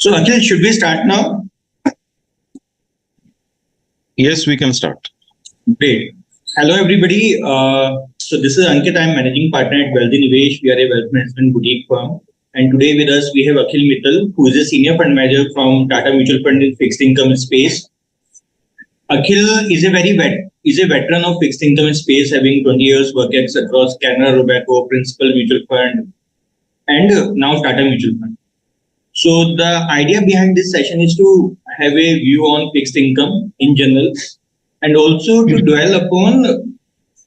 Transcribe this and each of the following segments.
So, Akhil, should we start now? Yes, we can start. Great. Hello, everybody. So, this is Ankit. I'm managing partner at Wealthy Nivesh. We are a wealth management boutique firm. And today with us, we have Akhil Mittal, who is a senior fund manager from Tata Mutual Fund in fixed income space. Akhil is a veteran of fixed income space, having 20 years work across Canara Robeco, Principal Mutual Fund, and now Tata Mutual Fund. So the idea behind this session is to have a view on fixed income in general, and also to dwell upon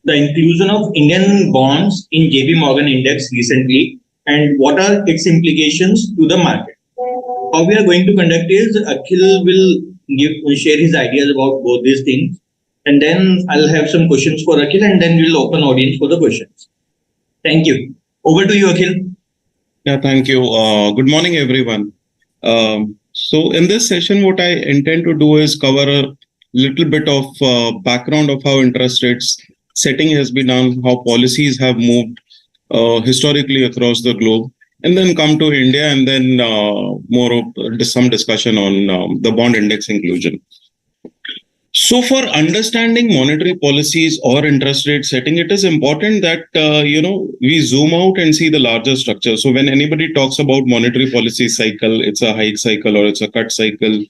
the inclusion of Indian bonds in JP Morgan Index recently, and what are its implications to the market. How we are going to conduct is Akhil will share his ideas about both these things, and then I'll have some questions for Akhil, and then we'll open audience for the questions. Thank you. Over to you, Akhil. Yeah, thank you. Good morning, everyone. So in this session, what I intend to do is cover a little bit of background of how interest rates setting has been done, how policies have moved historically across the globe, and then come to India, and then more of some discussion on the bond index inclusion. So for understanding monetary policies or interest rate setting, it is important that, we zoom out and see the larger structure. So when anybody talks about monetary policy cycle, it's a hike cycle or it's a cut cycle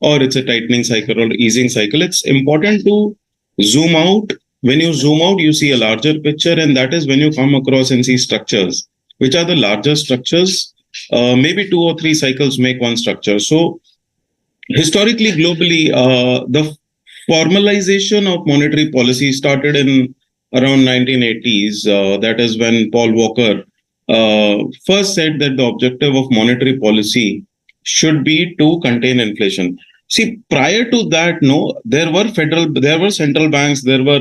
or it's a tightening cycle or easing cycle. It's important to zoom out. When you zoom out, you see a larger picture, and that is when you come across and see structures, which are the larger structures. Maybe 2 or 3 cycles make one structure. So historically, globally, the formalization of monetary policy started in around 1980s. That is when Paul Volcker first said that the objective of monetary policy should be to contain inflation. See, prior to that, there were central banks, there were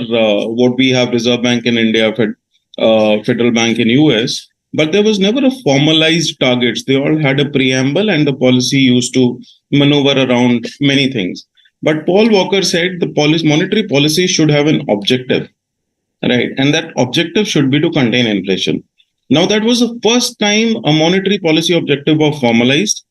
what we have Reserve Bank in India, Federal Bank in US, but there was never a formalized targets. They all had a preamble, and the policy used to maneuver around many things. But Paul Volcker said the monetary policy should have an objective, right? And that objective should be to contain inflation. Now, that was the first time a monetary policy objective was formalized.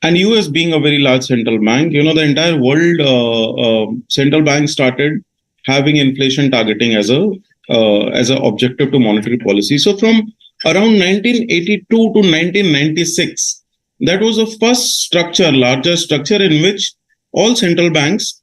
And US being a very large central bank, the entire world central bank started having inflation targeting as a objective to monetary policy. So from around 1982 to 1996, that was the first larger structure in which all central banks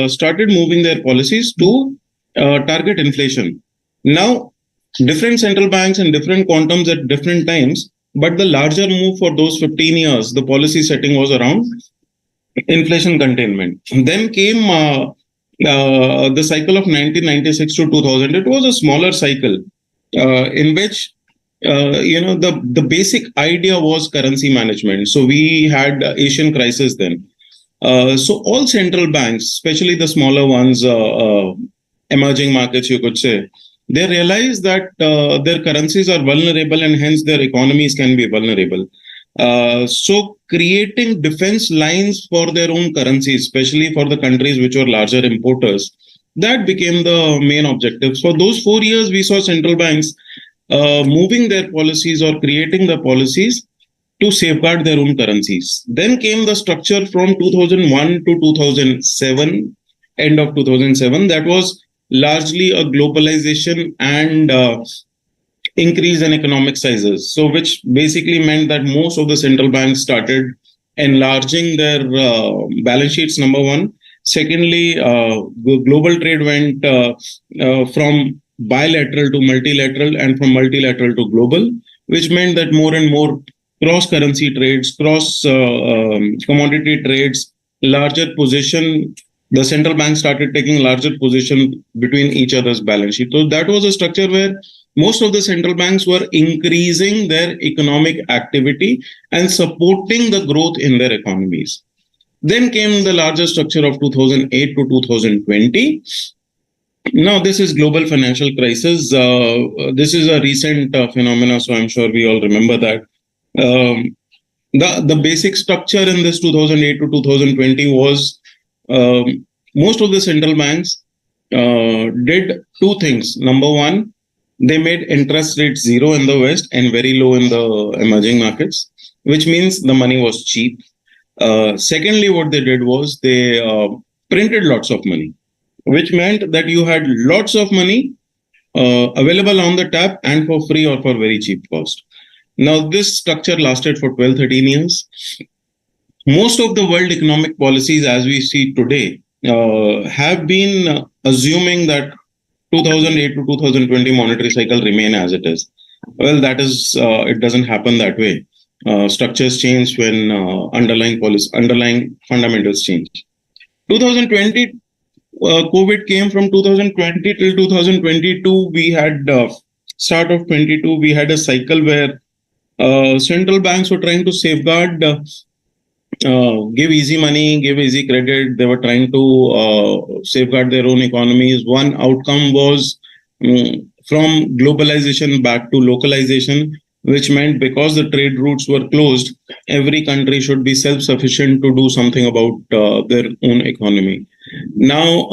started moving their policies to target inflation. Now, different central banks and different quantums at different times, but the larger move for those 15 years, the policy setting was around inflation containment. Then came the cycle of 1996 to 2000. It was a smaller cycle in which the basic idea was currency management. So we had Asian crisis then. So all central banks, especially the smaller ones, emerging markets, you could say, they realize that their currencies are vulnerable and hence their economies can be vulnerable. So creating defense lines for their own currencies, especially for the countries which were larger importers, that became the main objective. For those 4 years, we saw central banks moving their policies or creating the policies to safeguard their own currencies. Then came the structure from 2001 to 2007, end of 2007. That was largely a globalization and increase in economic sizes. So which basically meant that most of the central banks started enlarging their balance sheets, number one. Secondly, global trade went from bilateral to multilateral and from multilateral to global, which meant that more and more cross-currency trades, commodity trades, larger position, the central bank started taking larger position between each other's balance sheet. So that was a structure where most of the central banks were increasing their economic activity and supporting the growth in their economies. Then came the larger structure of 2008 to 2020. Now, this is global financial crisis. This is a recent phenomena, so I'm sure we all remember that. The basic structure in this 2008 to 2020 was most of the central banks did two things. Number one, they made interest rates zero in the West and very low in the emerging markets, which means the money was cheap. Secondly, what they did was they printed lots of money, which meant that you had lots of money available on the tap and for free or for very cheap cost. Now, this structure lasted for 12, 13 years. Most of the world economic policies, as we see today, have been assuming that 2008 to 2020 monetary cycle remain as it is. Well, that is, it doesn't happen that way. Structures change when underlying fundamentals change. 2020, COVID came from 2020 till 2022. We had start of 22. We had a cycle where central banks were trying to safeguard, give easy money, give easy credit. They were trying to safeguard their own economies. One outcome was from globalization back to localization, which meant because the trade routes were closed, every country should be self-sufficient to do something about their own economy. Now,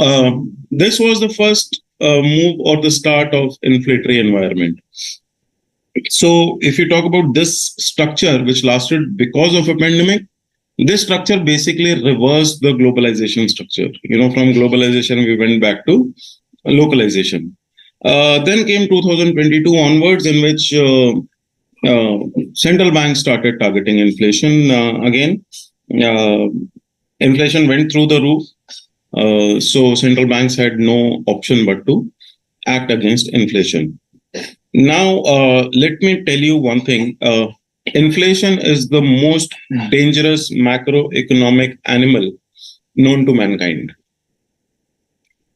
this was the first move or the start of inflationary environment. So if you talk about this structure, which lasted because of a pandemic, this structure basically reversed the globalization structure. From globalization, we went back to localization. Then came 2022 onwards, in which central banks started targeting inflation again. Inflation went through the roof. So central banks had no option but to act against inflation. Now, let me tell you one thing. Inflation is the most dangerous macroeconomic animal known to mankind.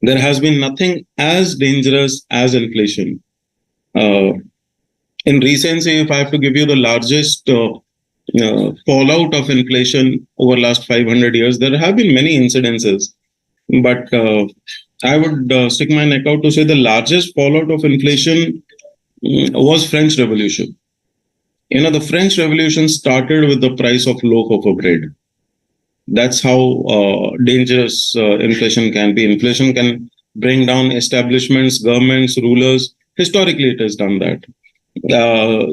There has been nothing as dangerous as inflation. In recency, if I have to give you the largest fallout of inflation over last 500 years, there have been many incidences. But I would stick my neck out to say the largest fallout of inflation was French Revolution. The French Revolution started with the price of loaf of a bread. That's how dangerous inflation can be. Inflation can bring down establishments, governments, rulers. Historically, it has done that.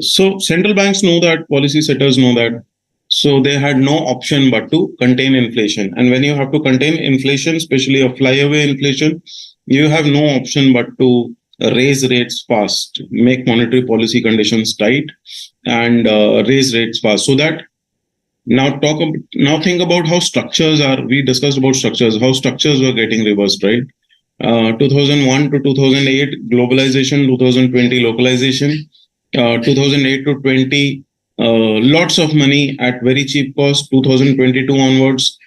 So central banks know that, policy setters know that. So they had no option but to contain inflation. And when you have to contain inflation, especially a flyaway inflation, you have no option but to raise rates fast, make monetary policy conditions tight, and raise rates fast. So that now think about how structures are. We discussed about structures, how structures were getting reversed, right? 2001 to 2008 globalization, 2020 localization, 2008 to 20 lots of money at very cheap cost. 2022 onwards,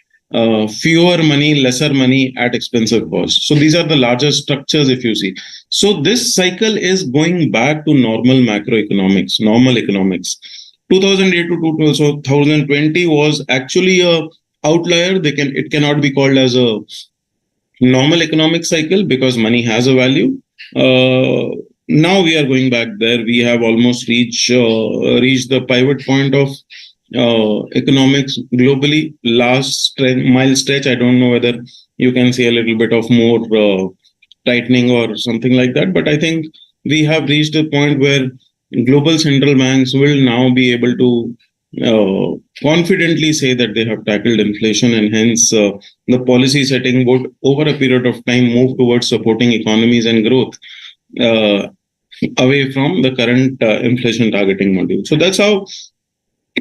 fewer money, lesser money at expensive cost. So these are the largest structures if you see. So this cycle is going back to normal macroeconomics, normal economics. 2008 to 2020 was actually a outlier. It cannot be called as a normal economic cycle because money has a value. Now we are going back there. We have almost reached the pivot point of economics globally. Last mile stretch. I don't know whether you can see a little bit of more tightening or something like that. But I think we have reached a point where global central banks will now be able to confidently say that they have tackled inflation, and hence the policy setting would over a period of time move towards supporting economies and growth away from the current inflation targeting module. So that's how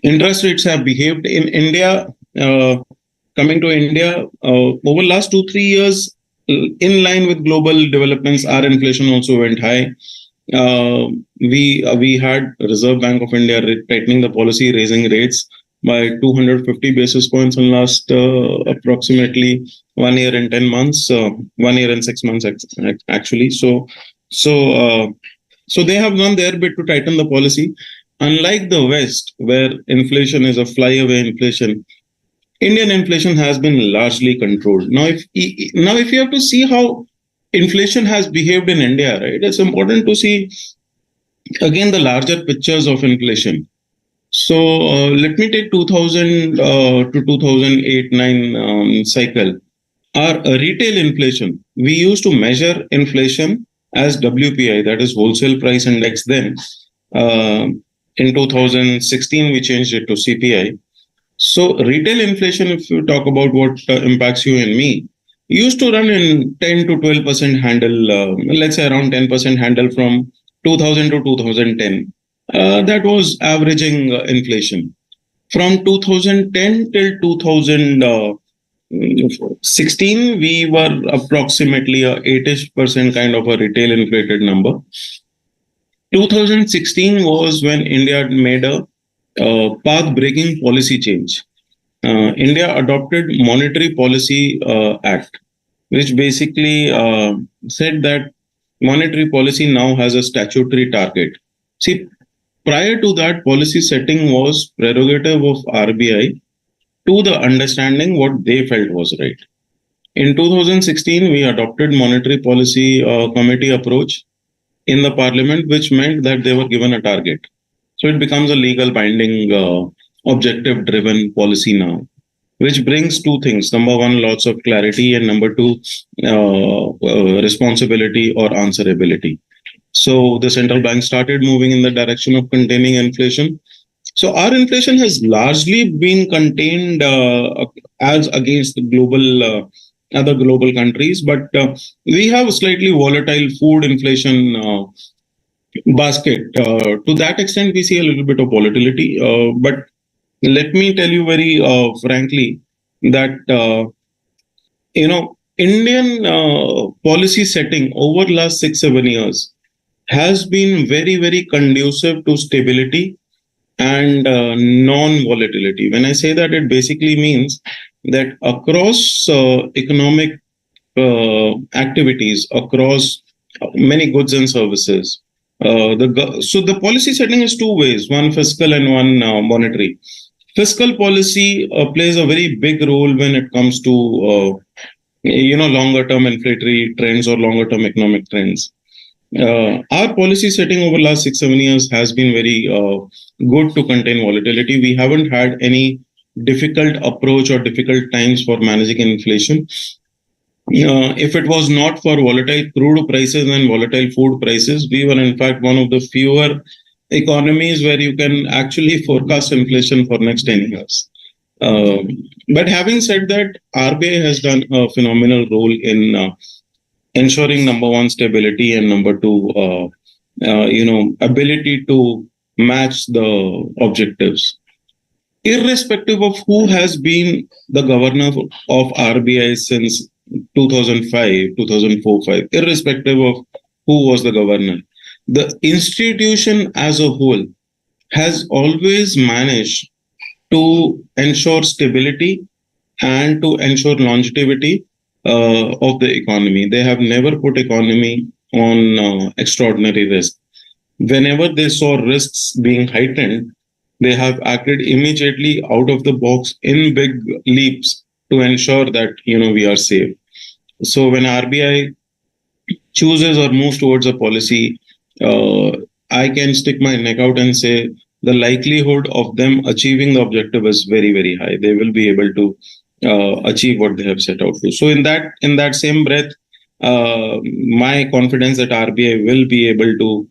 interest rates have behaved in India. Coming to India, over last 2-3 years, in line with global developments, our inflation also went high. We had Reserve Bank of India tightening the policy, raising rates by 250 basis points in last approximately 1 year and 10 months, 1 year and 6 months actually. So they have done their bit to tighten the policy. Unlike the West, where inflation is a flyaway inflation, Indian inflation has been largely controlled. Now, if you have to see how inflation has behaved in India, right, it's important to see again the larger pictures of inflation. So let me take 2000 to 2008-9 cycle. Our retail inflation, we used to measure inflation as WPI, that is wholesale price index then. In 2016, we changed it to CPI. So retail inflation, if you talk about what impacts you and me, used to run in 10 to 12% handle, let's say around 10% handle from 2000 to 2010. That was averaging inflation. From 2010 till 2016, we were approximately a 8-ish% kind of a retail inflated number. 2016 was when India made a path-breaking policy change. India adopted Monetary Policy Act, which basically said that monetary policy now has a statutory target. See, prior to that, policy setting was prerogative of RBI to the understanding what they felt was right. In 2016, we adopted Monetary Policy Committee approach in the parliament, which meant that they were given a target. So it becomes a legal binding, objective driven policy now, which brings two things. Number one, lots of clarity, and number two, responsibility or answerability. So the central bank started moving in the direction of containing inflation. So our inflation has largely been contained as against the global other global countries, but we have a slightly volatile food inflation basket. To that extent, we see a little bit of volatility. But let me tell you very frankly that Indian policy setting over last 6-7 years has been very, very conducive to stability and non-volatility. When I say that, it basically means that across economic activities, across many goods and services, so the policy setting is two ways: one fiscal and one monetary. Fiscal policy plays a very big role when it comes to longer term inflationary trends or longer term economic trends. Our policy setting over last 6-7 years has been very good to contain volatility. We haven't had any difficult approach or difficult times for managing inflation. If it was not for volatile crude prices and volatile food prices, we were in fact one of the fewer economies where you can actually forecast inflation for next 10 years. But having said that, RBI has done a phenomenal role in ensuring number one, stability, and number two, ability to match the objectives. Irrespective of who has been the governor of RBI since 2005, 2004-5, irrespective of who was the governor, the institution as a whole has always managed to ensure stability and to ensure longevity of the economy. They have never put economy on extraordinary risk. Whenever they saw risks being heightened, they have acted immediately out of the box in big leaps to ensure that we are safe. So when RBI chooses or moves towards a policy, I can stick my neck out and say the likelihood of them achieving the objective is very, very high. They will be able to achieve what they have set out to. So in that same breath, my confidence that RBI will be able to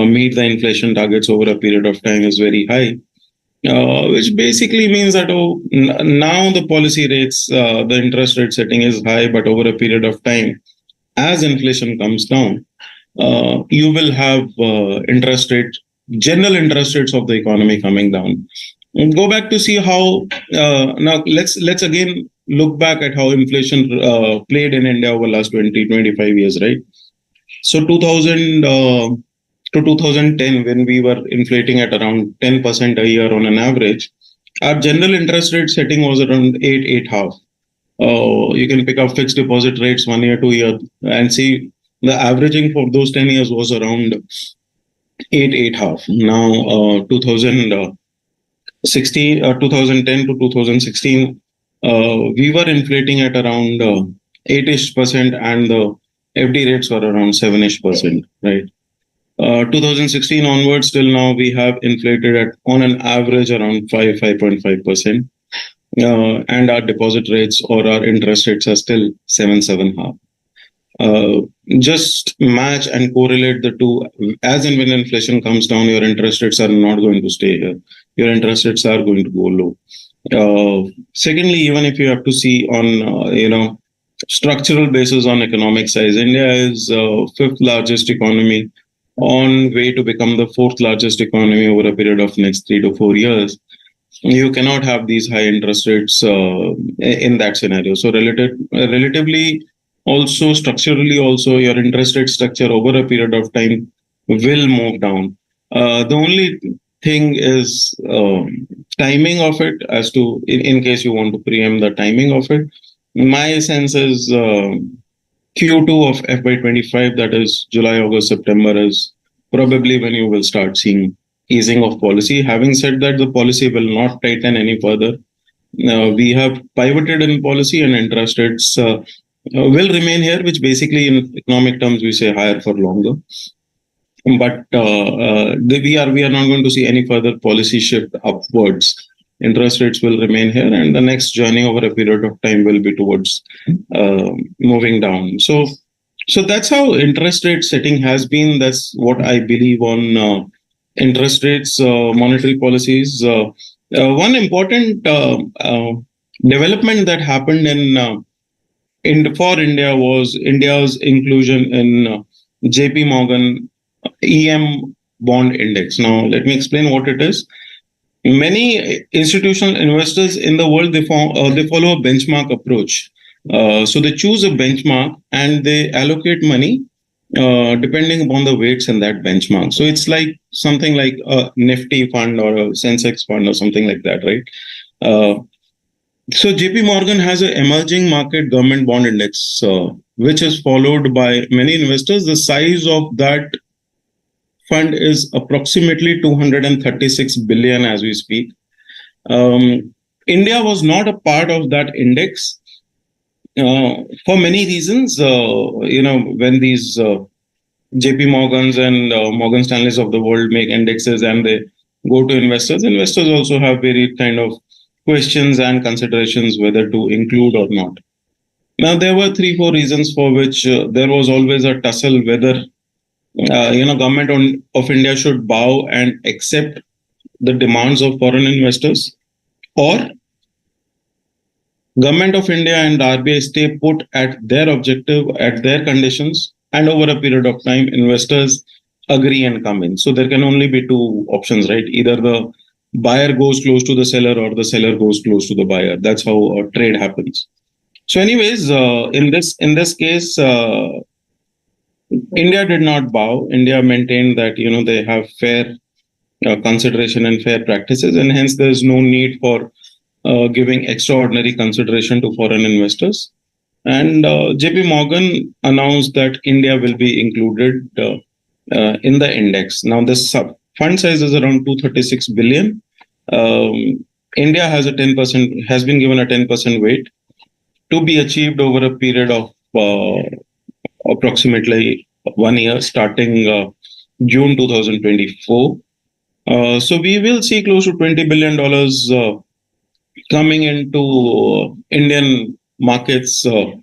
meet the inflation targets over a period of time is very high, which basically means that now the policy rates, the interest rate setting is high, but over a period of time, as inflation comes down, you will have general interest rates of the economy coming down. Go back to see how now let's again look back at how inflation played in India over the last 20-25 years, right? So 2000 to 2010, when we were inflating at around 10% a year on an average, our general interest rate setting was around 8.5. You can pick up fixed deposit rates 1 year, 2 year, and see the averaging for those 10 years was around 8.5. Now 2010 to 2016, we were inflating at around 8-ish%, and the FD rates were around 7-ish%, right? 2016 onwards till now, we have inflated at on an average around 5.5%, and our deposit rates or our interest rates are still 7.5. Just match and correlate the two. As and when inflation comes down, your interest rates are not going to stay here. Your interest rates are going to go low. Secondly, even if you have to see on structural basis on economic size, India is fifth largest economy on way to become the fourth largest economy over a period of next 3 to 4 years. You cannot have these high interest rates in that scenario. So relatively, also structurally, also your interest rate structure over a period of time will move down. The only thing is timing of it, as to in case you want to preempt the timing of it. My sense is Q2 of FY25, that is July, August, September, is probably when you will start seeing easing of policy. Having said that, the policy will not tighten any further. We have pivoted in policy, and interest rates will remain here, which basically in economic terms we say higher for longer. But we are not going to see any further policy shift upwards. Interest rates will remain here, and the next journey over a period of time will be towards moving down. So that's how interest rate setting has been. That's what I believe on interest rates, monetary policies. One important development that happened in for India was India's inclusion in JP Morgan EM bond index. Now, let me explain what it is. Many institutional investors in the world, they follow a benchmark approach. So they choose a benchmark and they allocate money depending upon the weights in that benchmark. So it's like something like a Nifty fund or a Sensex fund or something like that, right? So JP Morgan has an emerging market government bond index, which is followed by many investors. The size of that fund is approximately 236 billion as we speak. India was not a part of that index for many reasons. When these JP Morgans and Morgan Stanleys of the world make indexes and they go to investors, investors also have very kind of questions and considerations whether to include or not. Now, there were 3-4 reasons for which there was always a tussle whether government of India should bow and accept the demands of foreign investors, or government of India and RBI stay put at their objective, at their conditions, and over a period of time, investors agree and come in. So there can only be two options, right? Either the buyer goes close to the seller or the seller goes close to the buyer. That's how a trade happens. So, anyways, in this case, India did not bow. India maintained that they have fair consideration and fair practices, and hence there is no need for giving extraordinary consideration to foreign investors. And JP Morgan announced that India will be included in the index. Now, this fund size is around 236 billion. India has been given a 10% weight to be achieved over a period of approximately 1 year, starting June 2024. So we will see close to $20 billion coming into Indian markets in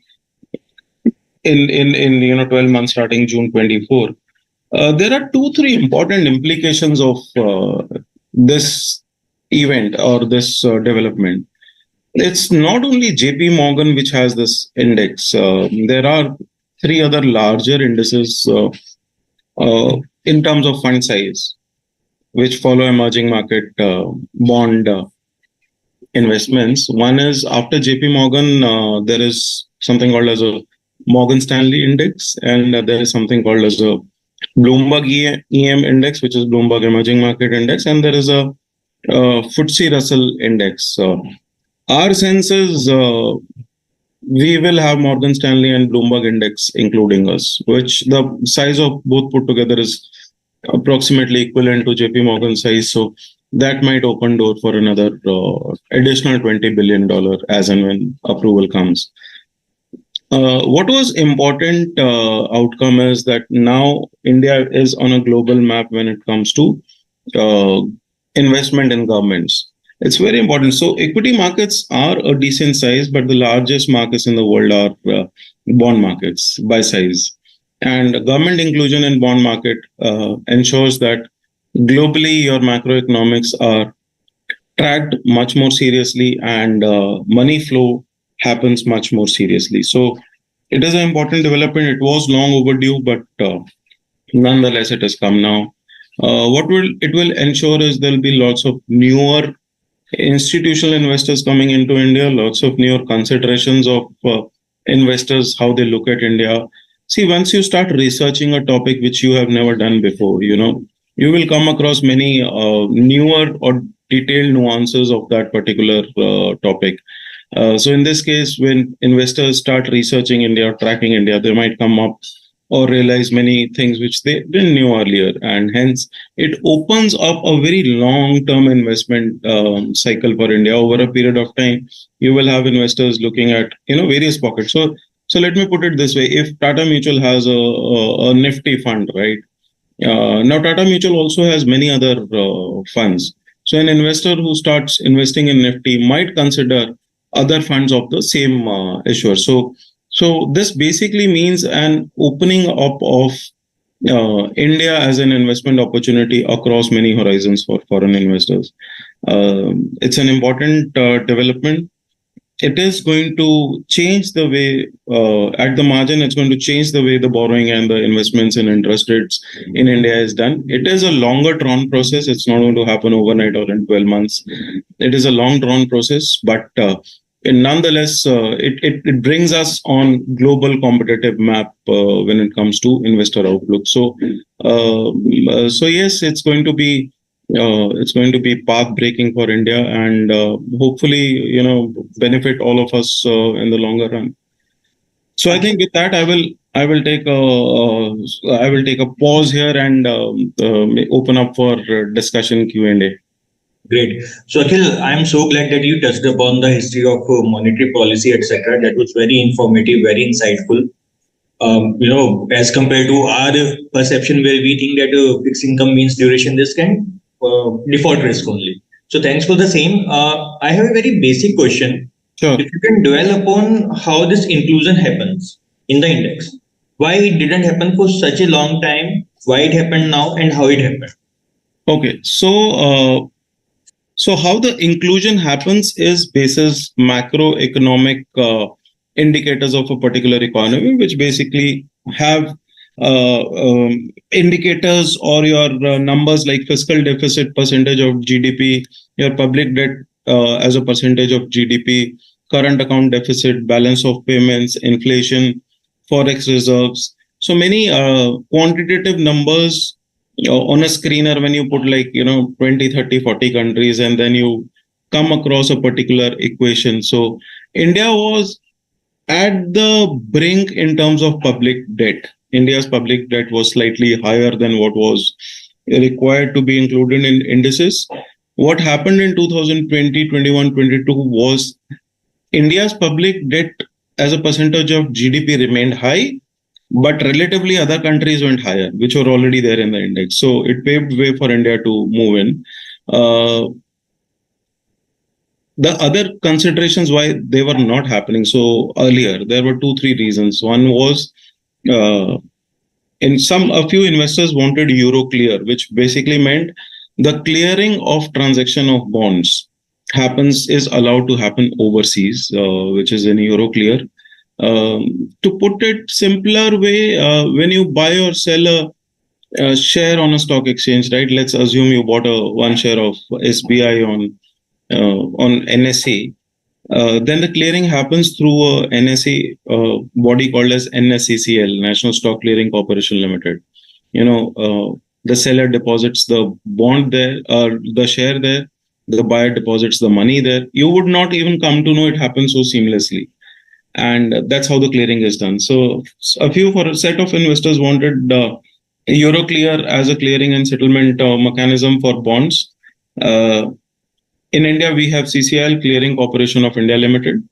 12 months, starting June 24. There are 2-3 important implications of this event or this development. It's not only JP Morgan which has this index. There are 3 other larger indices in terms of fund size, which follow emerging market bond investments. One is, after JP Morgan, there is something called as a Morgan Stanley index, and there is something called as a Bloomberg EM index, which is Bloomberg Emerging Market Index, and there is a FTSE Russell index. Our sense is we will have Morgan Stanley and Bloomberg index including us, which the size of both put together is approximately equivalent to JP Morgan size. So that might open door for another additional $20 billion as and when approval comes. What was important outcome is that now India is on a global map when it comes to investment in governments. It's very important. So equity markets are a decent size, but the largest markets in the world are bond markets by size. And government inclusion in bond market ensures that globally your macroeconomics are tracked much more seriously, and money flow happens much more seriously. So it is an important development. It was long overdue, but nonetheless, it has come now. What will it will ensure is there will be lots of newer institutional investors coming into India, lots of newer considerations of investors, how they look at India. See, once you start researching a topic which you have never done before, you will come across many newer or detailed nuances of that particular topic. So in this case, when investors start researching India, tracking India, they might come up or realize many things which they didn't know earlier, and hence it opens up a very long-term investment cycle for India over a period of time. You will have investors looking at various pockets. So let me put it this way: if Tata Mutual has a nifty fund, right? Now Tata Mutual also has many other funds. So an investor who starts investing in Nifty might consider other funds of the same issuer. So this basically means an opening up of India as an investment opportunity across many horizons for foreign investors. It's an important development. It is going to change the way, at the margin, it's going to change the way the borrowing and the investments and interest rates in India is done. It is a longer drawn process. It's not going to happen overnight or in 12 months. It is a long drawn process, but nonetheless, it brings us on global competitive map when it comes to investor outlook. So yes, it's going to be path breaking for India, and hopefully, benefit all of us in the longer run. So I think with that, I will take a pause here and open up for discussion Q&A. Great. So, Akhil, I'm so glad that you touched upon the history of monetary policy, etc. That was very informative, very insightful. As compared to our perception, where we think that fixed income means duration risk and default risk only. So, thanks for the same. I have a very basic question. Sure. If you can dwell upon how this inclusion happens in the index, why it didn't happen for such a long time, why it happened now, and how it happened. Okay, so how the inclusion happens is basis macroeconomic indicators of a particular economy, which basically have indicators or your numbers like fiscal deficit percentage of GDP, your public debt as a percentage of GDP, current account deficit, balance of payments, inflation, forex reserves. So many quantitative numbers on a screener when you put 20, 30, 40 countries, and then you come across a particular equation. So India was at the brink in terms of public debt. India's public debt was slightly higher than what was required to be included in indices. What happened in 2020, 21, 22 was India's public debt as a percentage of GDP remained high, but relatively other countries went higher, which were already there in the index. So it paved way for India to move in. The other considerations why they were not happening so earlier, there were 2, 3 reasons. One was a few investors wanted Euro clear, which basically meant the clearing of transaction of bonds is allowed to happen overseas, which is in Euro clear. To put it simpler way, when you buy or sell a share on a stock exchange, right? Let's assume you bought one share of SBI on NSE. Then the clearing happens through a NSE body called as NSCCL, National Stock Clearing Corporation Limited. The seller deposits the bond there, or the share there. The buyer deposits the money there. You would not even come to know it happens so seamlessly. And that's how the clearing is done. So for a set of investors wanted Euroclear as a clearing and settlement mechanism for bonds. In India, we have CCIL, Clearing Corporation of India Limited.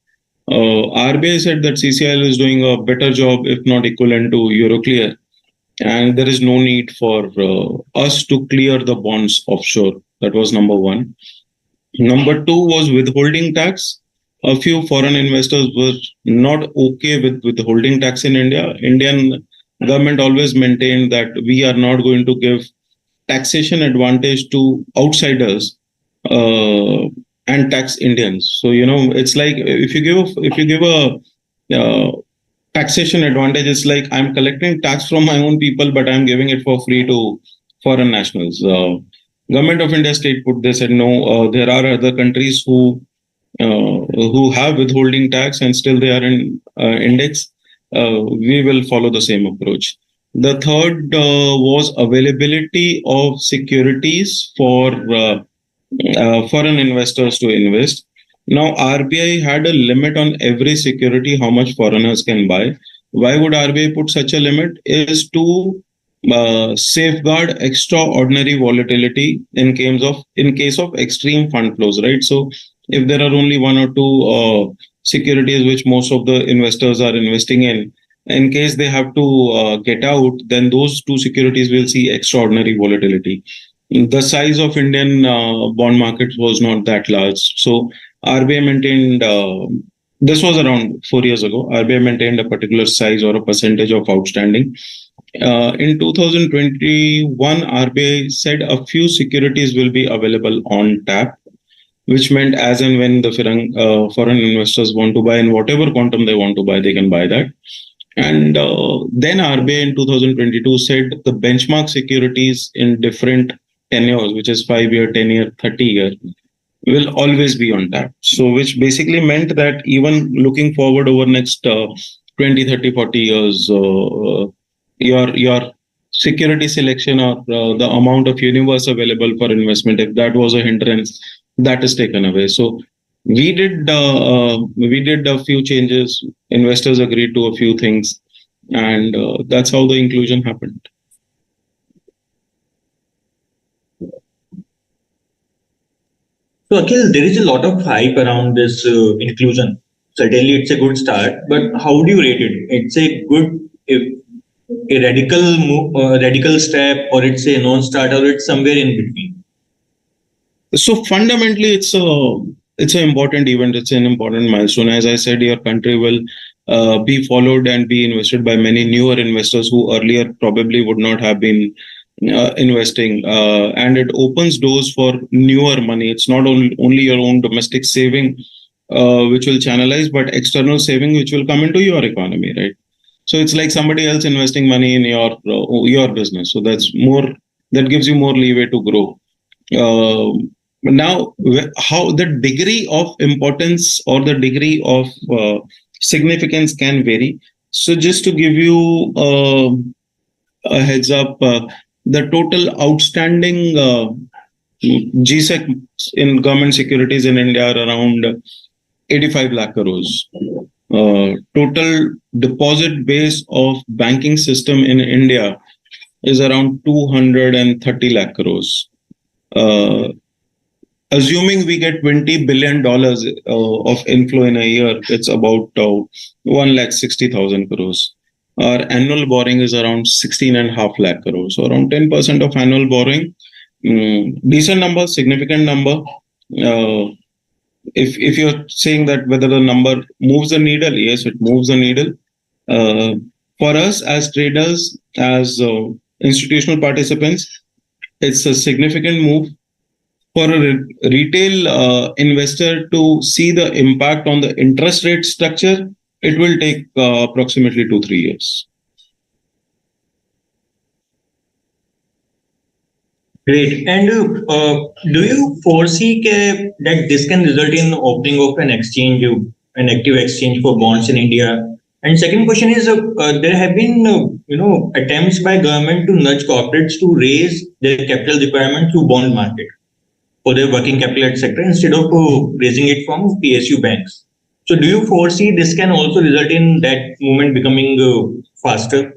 RBI said that CCIL is doing a better job, if not equivalent to Euroclear, and there is no need for us to clear the bonds offshore. That was number one. Number two was withholding tax. A few foreign investors were not okay with withholding tax in India. Indian government always maintained that we are not going to give taxation advantage to outsiders uh, and tax Indians. So it's like if you give a taxation advantage, it's like I'm collecting tax from my own people, but I'm giving it for free to foreign nationals. Government of India state put this, and no, there are other countries who have withholding tax and still they are in index. We will follow the same approach. The third was availability of securities for foreign investors to invest. Now, RBI had a limit on every security how much foreigners can buy. Why would RBI put such a limit? Is to safeguard extraordinary volatility in case of extreme fund flows, right? So, if there are only one or two securities which most of the investors are investing in case they have to get out, then those two securities will see extraordinary volatility. The size of Indian bond markets was not that large. So RBI maintained, this was around 4 years ago, RBI maintained a particular size or a percentage of outstanding. In 2021, RBI said a few securities will be available on tap, which meant as and when the foreign investors want to buy in whatever quantum they want to buy, they can buy that. And then RBI in 2022 said the benchmark securities in different tenures, which is 5 year, 10 year, 30 year, will always be on tap. So, which basically meant that even looking forward over next 20, 30, 40 years, your security selection or the amount of universe available for investment, if that was a hindrance, that is taken away. So, we did a few changes. Investors agreed to a few things, and that's how the inclusion happened. So, Akhil, there is a lot of hype around this inclusion. Certainly, it's a good start, but how do you rate it? It's a good, a radical move, radical step, or it's a non-start, or it's somewhere in between. So fundamentally, it's an important event. It's an important milestone. As I said, your country will be followed and be invested by many newer investors who earlier probably would not have been investing, and it opens doors for newer money. It's not only your own domestic saving which will channelize, but external saving which will come into your economy, right? So it's like somebody else investing money in your business. So that gives you more leeway to grow. Now, how the degree of importance or the degree of significance can vary. So, just to give you a heads up, the total outstanding GSEC in government securities in India are around 85 lakh crores. Total deposit base of banking system in India is around 230 lakh crores. Assuming we get $20 billion of inflow in a year, it's about 1,60,000 crores. Our annual borrowing is around 16.5 lakh crores, so around 10% of annual borrowing. Decent number, significant number. If you're saying that whether the number moves the needle, yes, it moves the needle. For us as traders, as institutional participants, it's a significant move. For a retail investor to see the impact on the interest rate structure, it will take approximately 2-3 years. Great. And do you foresee that this can result in opening of an exchange, an active exchange for bonds in India? And second question is, there have been attempts by government to nudge corporates to raise their capital requirement through bond market for their working capital sector instead of raising it from PSU banks. So, do you foresee this can also result in that movement becoming faster?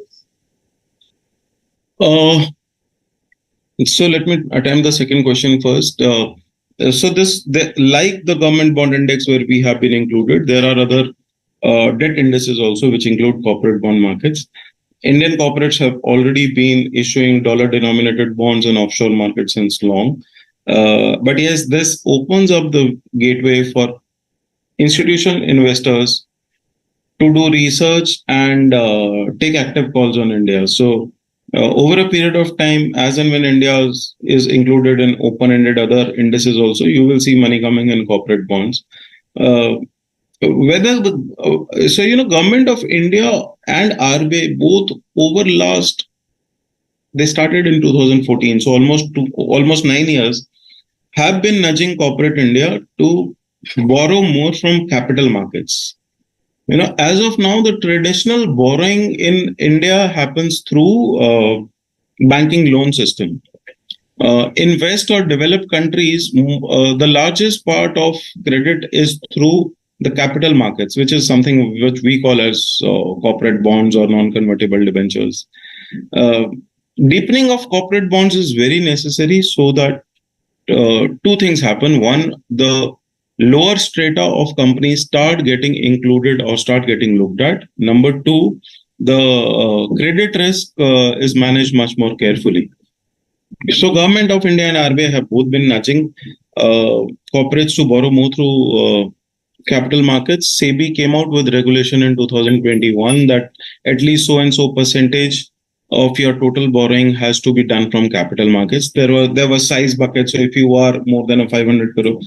So let me attempt the second question first. So like the government bond index where we have been included, there are other debt indices also which include corporate bond markets. Indian corporates have already been issuing dollar-denominated bonds in offshore markets since long. But yes, this opens up the gateway for institutional investors to do research and take active calls on India. So Over a period of time, as and when India is included in open-ended other indices also, you will see money coming in corporate bonds. Uh, whether the government of India and RBI both over last, they started in 2014, so almost 9 years, have been nudging corporate India to borrow more from capital markets. As of now, the traditional borrowing in India happens through banking loan system. In West or developed countries, the largest part of credit is through the capital markets, which is something which we call as corporate bonds or non-convertible debentures. Uh, Deepening of corporate bonds is very necessary so that two things happen. One, the lower strata of companies start getting included or start getting looked at. Number two, the credit risk is managed much more carefully. So, Government of India and RBI have both been nudging corporates to borrow more through capital markets. SEBI came out with regulation in 2021 that at least so and so percentage of your total borrowing has to be done from capital markets. There were size buckets. So if you are more than a 500 crore,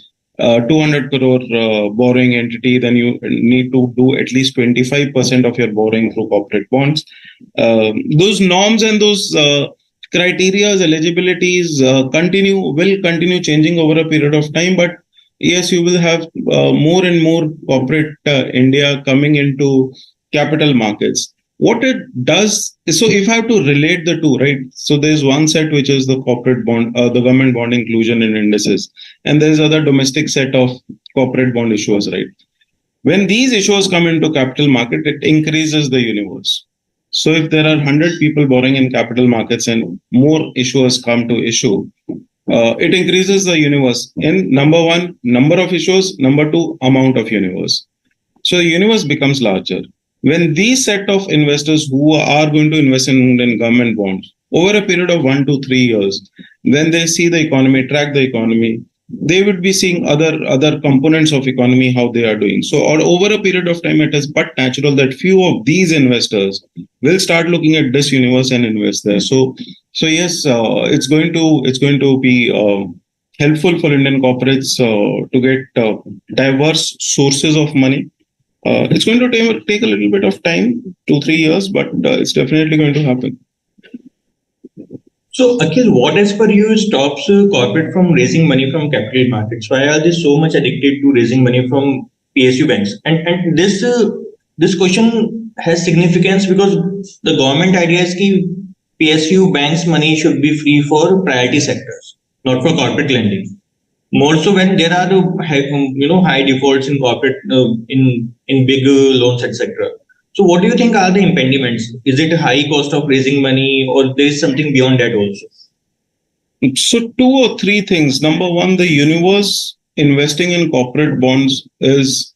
200 crore borrowing entity, then you need to do at least 25% of your borrowing through corporate bonds. Those norms and those criterias, eligibilities will continue changing over a period of time. But yes, you will have more and more corporate India coming into capital markets. What it does is, so if I have to relate the two, right? So there's one set which is the corporate bond, the government bond inclusion in indices, and there's other domestic set of corporate bond issuers, right? When these issuers come into capital market, it increases the universe. So if there are 100 people borrowing in capital markets and more issuers come to issue, it increases the universe in number one, number of issuers, number two, amount of universe. So the universe becomes larger. When these set of investors who are going to invest in government bonds over a period of 1 to 3 years, when they see the economy, track the economy, they would be seeing other components of economy, how they are doing. So or over a period of time, it is but natural that few of these investors will start looking at this universe and invest there. So yes, it's going to be helpful for Indian corporates to get diverse sources of money. It's going to take a little bit of time, 2 3 years, but it's definitely going to happen. So, Akhil, what as per you stops corporate from raising money from capital markets? Why are they so much addicted to raising money from PSU banks? And this question has significance because the government idea is that PSU banks money should be free for priority sectors, not for corporate lending. More so when there are high defaults in corporate in big loans, etc. So what do you think are the impediments? Is it a high cost of raising money, or there is something beyond that also? So two or three things. Number one, the universe investing in corporate bonds is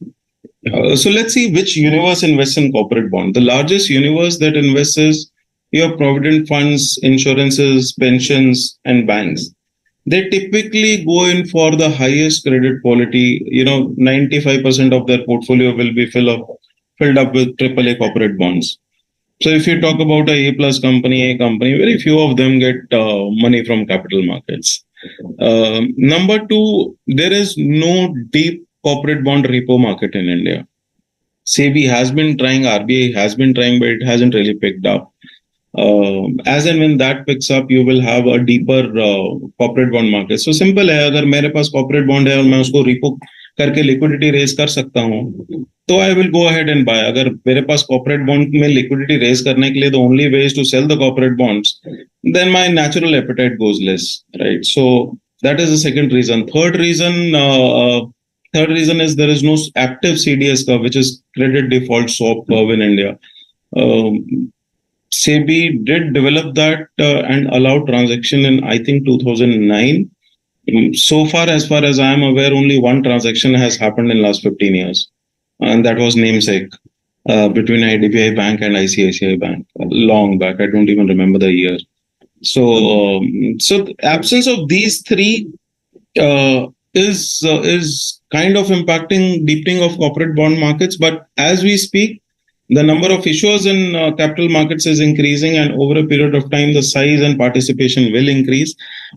so let's see which universe invests in corporate bond. The largest universe that invests is your provident funds, insurances, pensions, and banks. They typically go in for the highest credit quality. 95% of their portfolio will be filled up with AAA corporate bonds. So if you talk about a plus company, very few of them get money from capital markets. Number two, there is no deep corporate bond repo market in India. SEBI has been trying, RBI has been trying, but it hasn't really picked up. As and when that picks up, you will have a deeper corporate bond market. So simple है, अगर मेरे पास corporate bond है और मैं उसको repo करके liquidity raise कर सकता हूँ, तो I will go ahead and buy. अगर मेरे पास corporate bond में liquidity raise करने के लिए the only way is to sell the corporate bonds, then my natural appetite goes less, right? So that is the second reason. Third reason is there is no active CDS curve, which is credit default swap curve in India. SEBI did develop that and allow transaction in, I think, 2009. So far as I am aware, only one transaction has happened in last 15 years. And that was namesake between IDBI Bank and ICICI Bank long back. I don't even remember the year. So the absence of these three is kind of impacting deepening of corporate bond markets. But as we speak, The number of issuers in capital markets is increasing, and over a period of time, the size and participation will increase.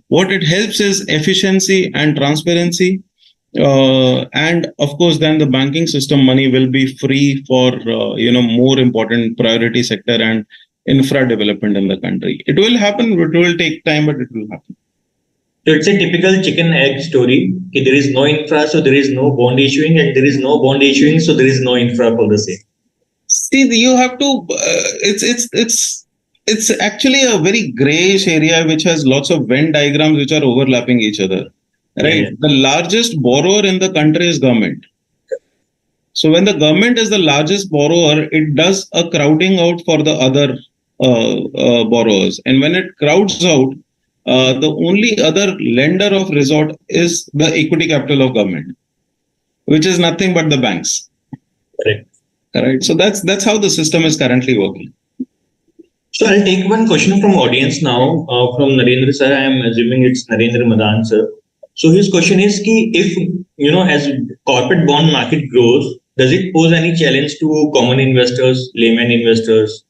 What it helps is efficiency and transparency. And of course, then the banking system money will be free for more important priority sector and infra development in the country. It will happen. It will take time, but it will happen. So it's a typical chicken egg story. Okay, there is no infra, so there is no bond issuing, and there is no bond issuing, so there is no infra for the same. See, you have to. It's actually a very grayish area which has lots of Venn diagrams which are overlapping each other. Right. Yeah. The largest borrower in the country is government. So when the government is the largest borrower, it does a crowding out for the other borrowers, and when it crowds out, the only other lender of resort is the equity capital of government, which is nothing but the banks. Correct. Right. So that's how the system is currently working. So I'll take one question from audience now, from Narendra sir. I am assuming it's Narendra Madan sir. So his question is ki if as corporate bond market grows, does it pose any challenge to common investors, layman investors?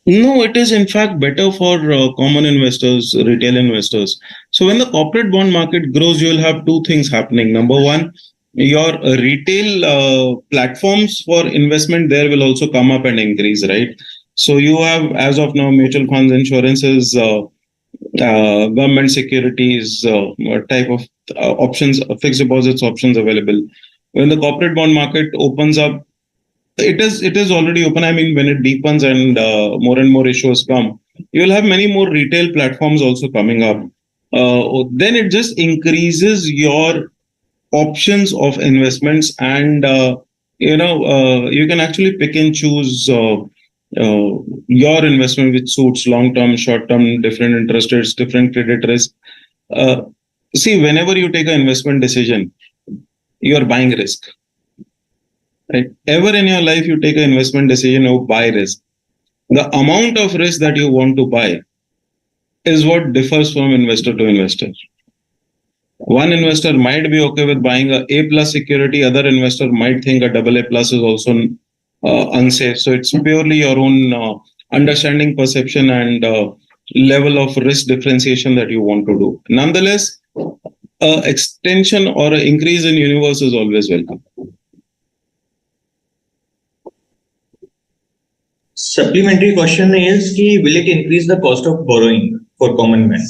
No, it is in fact better for common investors, retail investors. So when the corporate bond market grows, you will have two things happening. Number one, your retail platforms for investment there will also come up and increase, right? So you have, as of now, mutual funds, insurances, government securities, type of options, fixed deposits options available. When the corporate bond market opens up, it is already open. I mean, when it deepens and more issues come, you will have many more retail platforms also coming up. Then it just increases your options of investments, and you can actually pick and choose your investment which suits long term, short term, different interest rates, different credit risk. See, whenever you take an investment decision, you are buying risk. Right? Ever in your life, you take an investment decision, you buy risk. The amount of risk that you want to buy is what differs from investor to investor. One investor might be okay with buying a A+ security. Other investor might think a AA+ is also unsafe. So it's purely your own understanding, perception, and level of risk differentiation that you want to do. Nonetheless, extension or an increase in universe is always welcome. Supplementary question is ki will it increase the cost of borrowing for common man?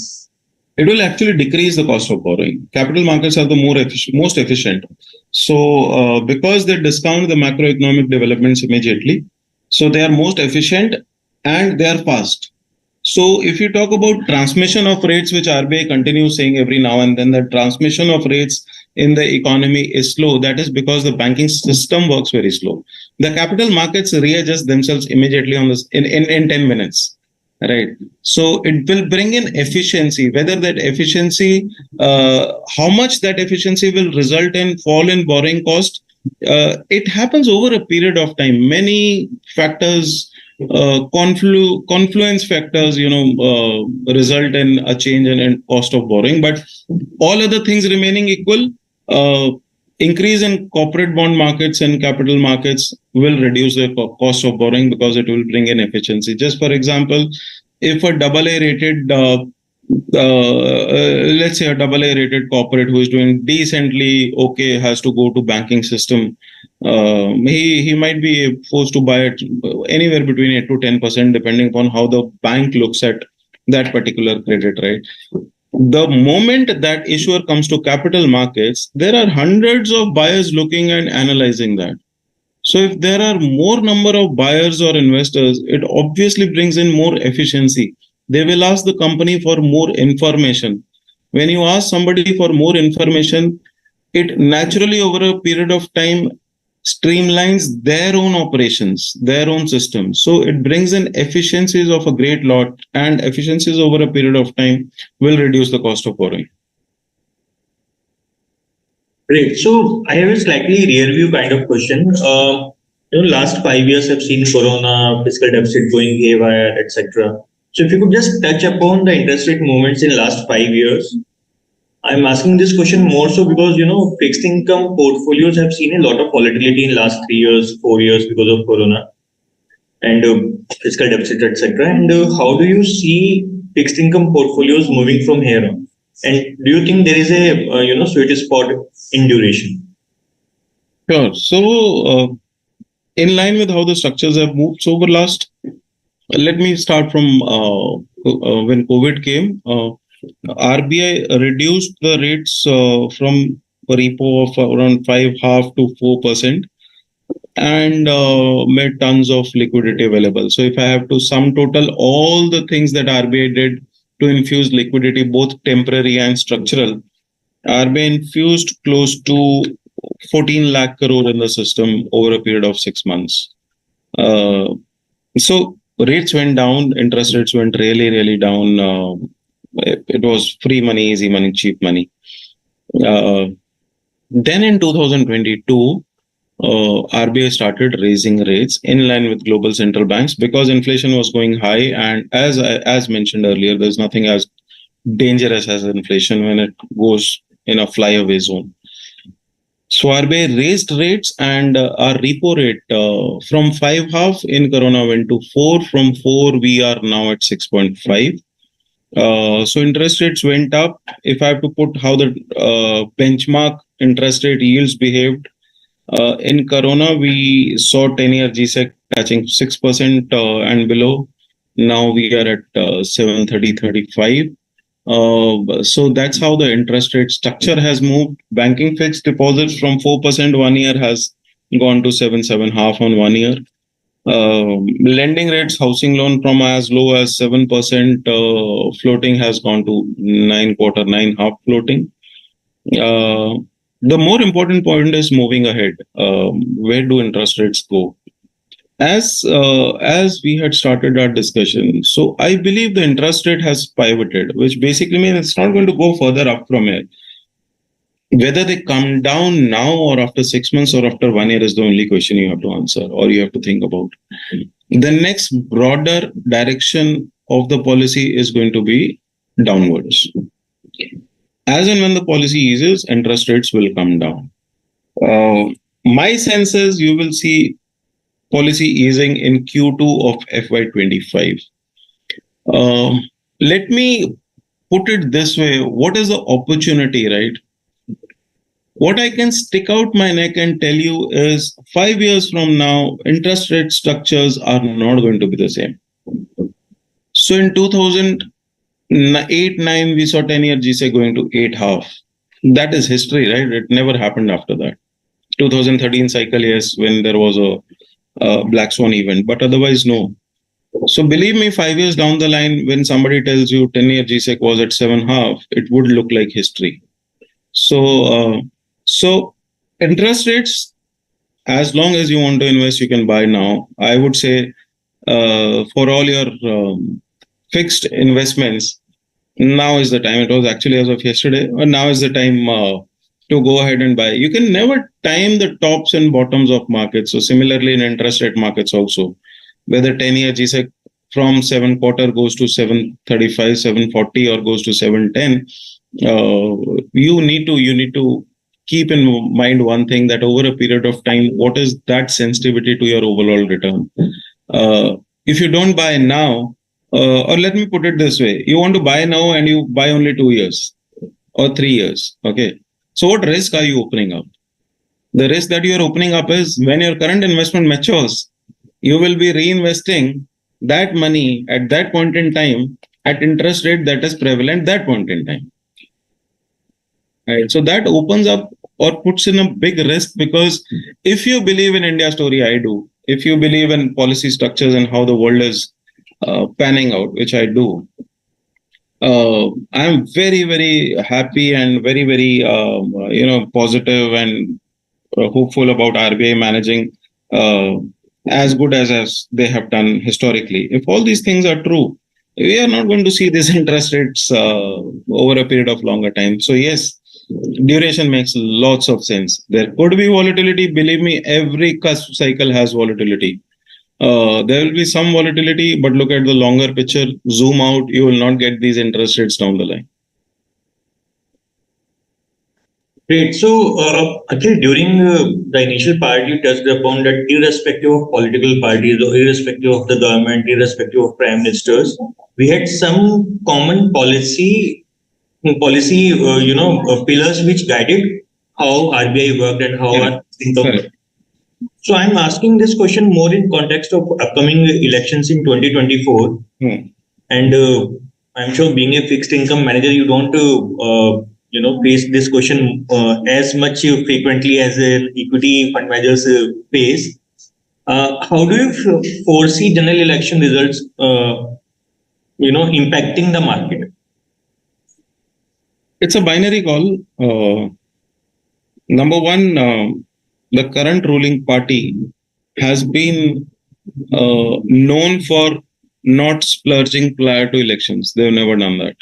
It will actually decrease the cost of borrowing. Capital markets are the most efficient. So because they discount the macroeconomic developments immediately, so they are most efficient and they are fast. So if you talk about transmission of rates, which RBI continues saying every now and then, that transmission of rates in the economy is slow, that is because the banking system works very slow. The capital markets readjust themselves immediately on this in 10 minutes. Right. So it will bring in efficiency. Whether that efficiency, how much that efficiency will result in fall in borrowing cost, it happens over a period of time. Many factors, confluence factors, result in a change in cost of borrowing. But all other things remaining equal, increase in corporate bond markets and capital markets will reduce the cost of borrowing because it will bring in efficiency. Just for example, if a AA rated, let's say a AA rated corporate who is doing decently okay has to go to banking system, he might be forced to buy it anywhere between 8 to 10% depending upon how the bank looks at that particular credit, right? The moment that issuer comes to capital markets, there are hundreds of buyers looking and analyzing that. So if there are more number of buyers or investors, it obviously brings in more efficiency. They will ask the company for more information. When you ask somebody for more information, it naturally over a period of time streamlines their own operations, their own systems. So it brings in efficiencies of a great lot, and efficiencies over a period of time will reduce the cost of borrowing. Great. So I have a slightly rear view kind of question. Last 5 years have seen Corona, fiscal deficit going haywire, etc. So if you could just touch upon the interest rate movements in last 5 years. I'm asking this question more so because fixed income portfolios have seen a lot of volatility in last 3 years, 4 years because of Corona. and fiscal deficit, etc. And how do you see fixed income portfolios moving from here on? And do you think there is a sweet spot in duration? Sure. So, in line with how the structures have moved, so over last, let me start from when COVID came. RBI reduced the rates from repo of around 5.5 to 4%, and made tons of liquidity available. So if I have to sum total all the things that RBI did to infuse liquidity, both temporary and structural, RBI infused close to 14 lakh crore in the system over a period of 6 months. So rates went down, interest rates went really, really down. It was free money, easy money, cheap money. Then in 2022, RBI started raising rates in line with global central banks because inflation was going high. And as mentioned earlier, there's nothing as dangerous as inflation when it goes in a flyaway zone. So RBI raised rates, and our repo rate from 5.5 in Corona went to 4. From 4, we are now at 6.5. So interest rates went up. If I have to put how the benchmark interest rate yields behaved, in Corona, we saw 10-year GSEC touching 6% and below. Now we are at 7.30-35. So that's how the interest rate structure has moved. Banking fixed deposits from 4% 1 year has gone to 7.5 on 1 year. Lending rates, housing loan from as low as 7% floating has gone to 9.25 floating. The more important point is moving ahead. Where do interest rates go? As we had started our discussion, so I believe the interest rate has pivoted, which basically means it's not going to go further up from here. Whether they come down now or after 6 months or after 1 year is the only question you have to answer or you have to think about. The next broader direction of the policy is going to be downwards. As and when the policy eases, interest rates will come down. My sense is you will see policy easing in Q2 of FY25. Let me put it this way. What is the opportunity, right? What I can stick out my neck and tell you is 5 years from now, interest rate structures are not going to be the same. So in 2008-9, we saw 10-year GSEC going to 8.5. That is history, right? It never happened after that. 2013 cycle, yes, when there was a black swan event, but otherwise, no. So believe me, 5 years down the line, when somebody tells you 10-year GSEC was at 7.5, it would look like history. So interest rates, as long as you want to invest, you can buy now. I would say for all your fixed investments, now is the time. It was actually as of yesterday, but now is the time to go ahead and buy. You can never time the tops and bottoms of markets. So similarly in interest rate markets also, whether 10-year GSEC from 7.25 goes to 7.35, 7.40 or goes to 7.10, you need to keep in mind one thing, that over a period of time, what is that sensitivity to your overall return? If you don't buy now, or let me put it this way, you want to buy now and you buy only 2 years or 3 years. Okay. So what risk are you opening up? The risk that you are opening up is when your current investment matures, you will be reinvesting that money at that point in time at interest rate that is prevalent that point in time. Right. So that opens up or puts in a big risk, because if you believe in India story, I do. If you believe in policy structures and how the world is panning out, which I do, I'm very, very happy and very, very, positive and hopeful about RBI managing as good as they have done historically. If all these things are true, we are not going to see these interest rates over a period of longer time. So yes, duration makes lots of sense. There could be volatility. Believe me, every cusp cycle has volatility. There will be some volatility, but look at the longer picture, zoom out, you will not get these interest rates down the line. Great. So, Akhil, during the initial part, you touched upon that irrespective of political parties or irrespective of the government, irrespective of prime ministers, we had some common policy pillars which guided how RBI worked and how Correct. our income Correct. worked. So, I'm asking this question more in context of upcoming elections in 2024. Hmm. And I'm sure being a fixed income manager, you don't face this question as much frequently as an equity fund managers face. How do you foresee general election results impacting the market? It's a binary call. Number one, the current ruling party has been known for not splurging prior to elections. They've never done that.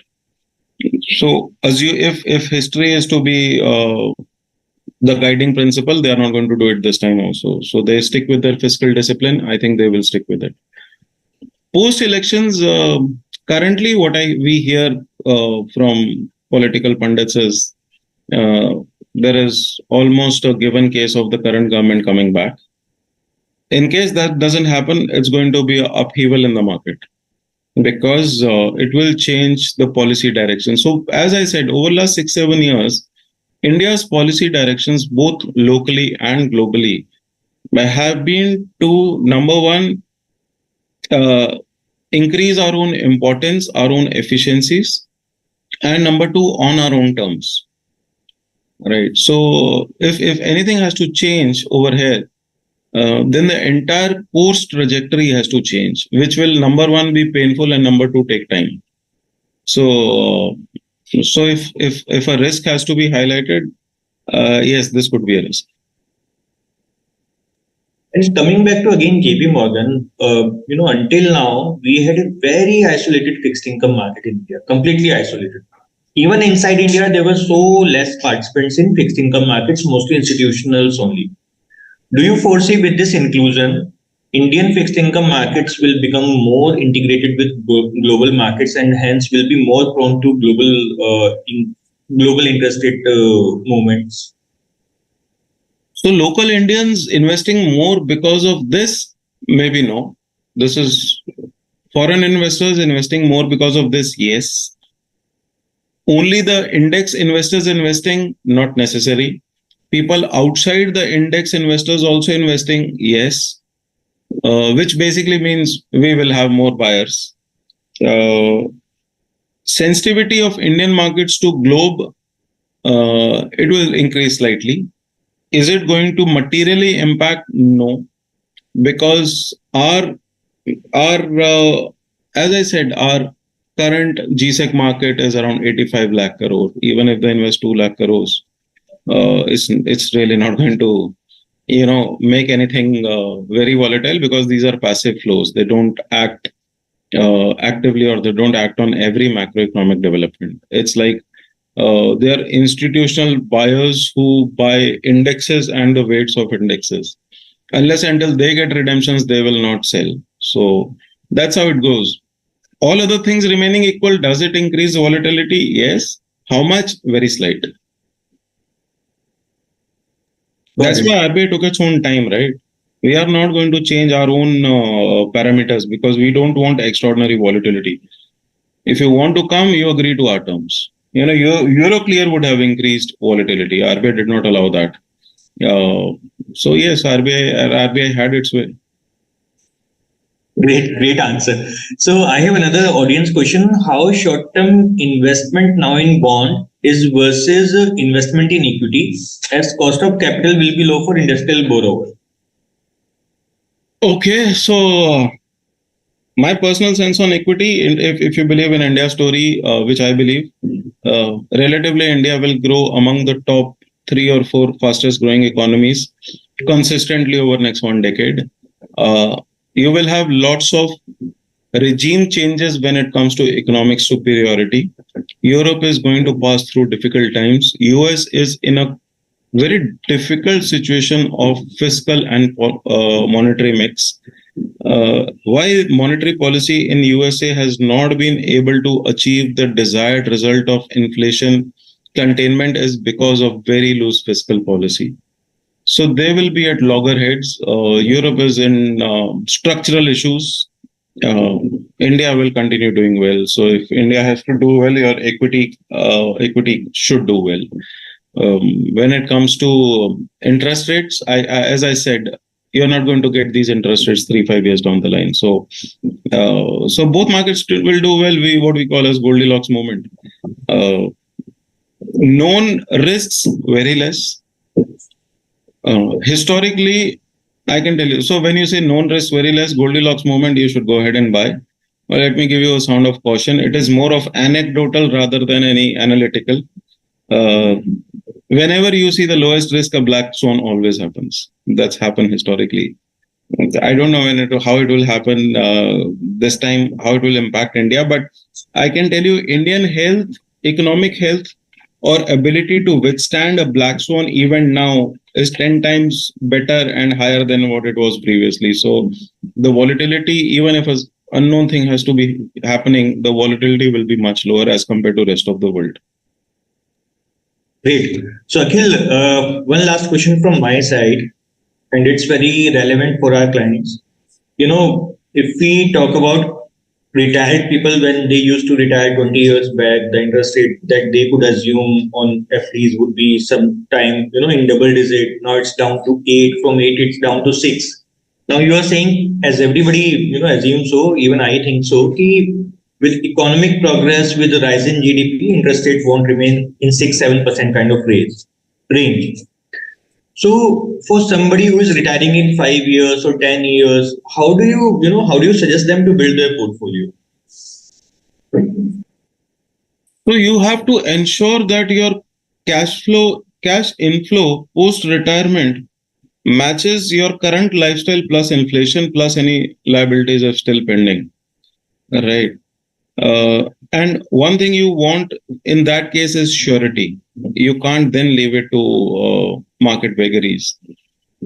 So, if history is to be the guiding principle, they are not going to do it this time also. So they stick with their fiscal discipline. I think they will stick with it. Post elections, currently, what we hear from political pundits is uh, there is almost a given case of the current government coming back. In case that doesn't happen, it's going to be an upheaval in the market because it will change the policy direction. So, as I said, over the last 6, 7 years, India's policy directions, both locally and globally, have been to number one, uh, increase our own importance, our own efficiencies, and number two, on our own terms. Right. So, if anything has to change over here, then the entire course trajectory has to change, which will number one be painful and number two take time. So, if a risk has to be highlighted, yes, this could be a risk. And coming back to again JP Morgan, until now we had a very isolated fixed income market in India, completely isolated. Even inside India, there were so less participants in fixed income markets, mostly institutionals only. Do you foresee with this inclusion, Indian fixed income markets will become more integrated with global markets and hence will be more prone to global interest rate movements? So local Indians investing more because of this? Maybe no. This is foreign investors investing more because of this? Yes. Only the index investors investing? Not necessary. People outside the index investors also investing? Yes. Which basically means we will have more buyers. Uh, Sensitivity of Indian markets to globe, it will increase slightly. Is it going to materially impact? No, because our as I said, our current GSEC market is around 85 lakh crore. Even if they invest 2 lakh crores, it's really not going to make anything very volatile because these are passive flows. They don't act actively, or they don't act on every macroeconomic development. It's like they are institutional buyers who buy indexes and the weights of indexes. Unless until they get redemptions, they will not sell. So that's how it goes. All other things remaining equal, does it increase volatility? Yes. How much? Very slight. Got That's it. why RBI took its own time, right? We are not going to change our own parameters because we don't want extraordinary volatility. If you want to come, you agree to our terms. Euroclear would have increased volatility. RBI did not allow that. So yes, RBI had its way. Great answer. So I have another audience question. How short-term investment now in bond is versus investment in equity as cost of capital will be low for industrial borrower? Okay, so my personal sense on equity, if you believe in India story, which I believe, relatively India will grow among the top 3 or 4 fastest growing economies consistently over next 1 decade. You will have lots of regime changes when it comes to economic superiority. Europe is going to pass through difficult times. US is in a very difficult situation of fiscal and monetary mix. Why monetary policy in USA has not been able to achieve the desired result of inflation containment is because of very loose fiscal policy. So they will be at loggerheads. Europe is in structural issues. uh, India will continue doing well. So if India has to do well, your equity should do well. When it comes to interest rates, as I said, you're not going to get these interest rates 3 5 years down the line. So both markets will do well. What we call as Goldilocks moment. Uh, Known risks very less. Historically, I can tell you. So when you say known risk very less, Goldilocks moment, you should go ahead and buy. Well, let me give you a sound of caution. It is more of anecdotal rather than any analytical. Uh, Whenever you see the lowest risk, a black swan always happens. That's happened historically. I don't know how it will happen this time, how it will impact India, but I can tell you, Indian health, economic health, or ability to withstand a black swan event now is 10 times better and higher than what it was previously. So the volatility, even if an unknown thing has to be happening, the volatility will be much lower as compared to rest of the world. Great. So, Akhil, one last question from my side, and it's very relevant for our clients. If we talk about retired people when they used to retire 20 years back, the interest rate that they could assume on FDs would be sometime, in double digit. Now it's down to 8, from 8 it's down to 6. Now you are saying, as everybody, assumes so, even I think so, with economic progress, with the rise in GDP, interest rate won't remain in 6-7% kind of range. So for somebody who is retiring in 5 years or 10 years, how do you suggest them to build their portfolio? So you have to ensure that your cash inflow post retirement matches your current lifestyle plus inflation plus any liabilities are still pending. Right. And one thing you want in that case is surety. You can't then leave it to market vagaries.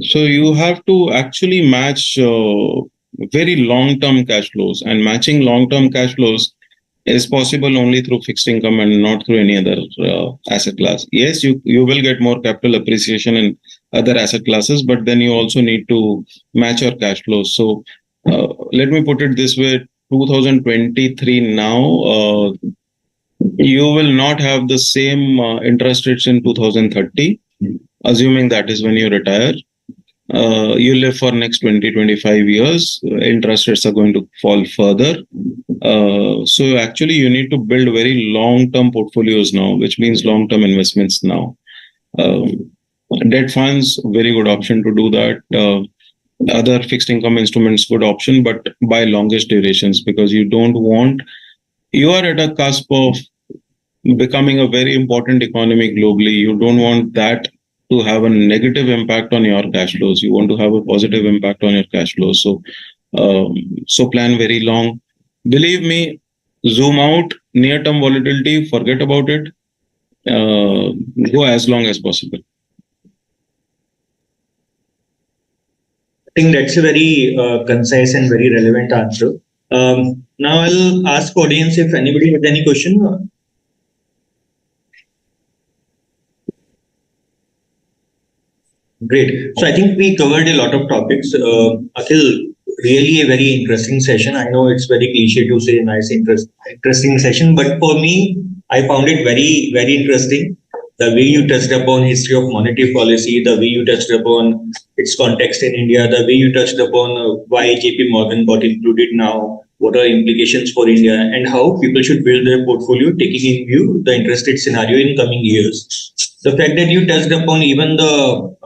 So you have to actually match very long-term cash flows, and matching long-term cash flows is possible only through fixed income and not through any other asset class. Yes, you will get more capital appreciation in other asset classes, but then you also need to match your cash flows. So let me put it this way: 2023 now, you will not have the same interest rates in 2030, assuming that is when you retire. You live for next 20-25 years, interest rates are going to fall further. So actually you need to build very long-term portfolios now, which means long-term investments now. Debt funds, very good option to do that. Other fixed income instruments, good option, but by longest durations, because you are at a cusp of becoming a very important economy globally. You don't want that to have a negative impact on your cash flows. You want to have a positive impact on your cash flows. So plan very long. Believe me, zoom out, near-term volatility, forget about it. Go as long as possible. I think that's a very concise and very relevant answer. Now I'll ask audience if anybody has any question. Great. So I think we covered a lot of topics. Akhil, really a very interesting session. I know it's very cliche to say nice, interesting session, but for me, I found it very, very interesting. The way you touched upon history of monetary policy, the way you touched upon its context in India, the way you touched upon why JP Morgan got included now, what are implications for India, and how people should build their portfolio taking in view the interest rate scenario in coming years. The fact that you touched upon even the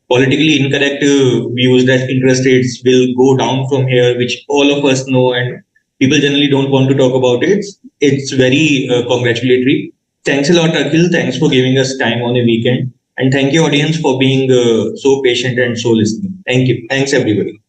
politically incorrect views that interest rates will go down from here, which all of us know and people generally don't want to talk about it. It's very congratulatory. Thanks a lot, Akhil. Thanks for giving us time on a weekend. And thank you, audience, for being so patient and so listening. Thank you. Thanks, everybody.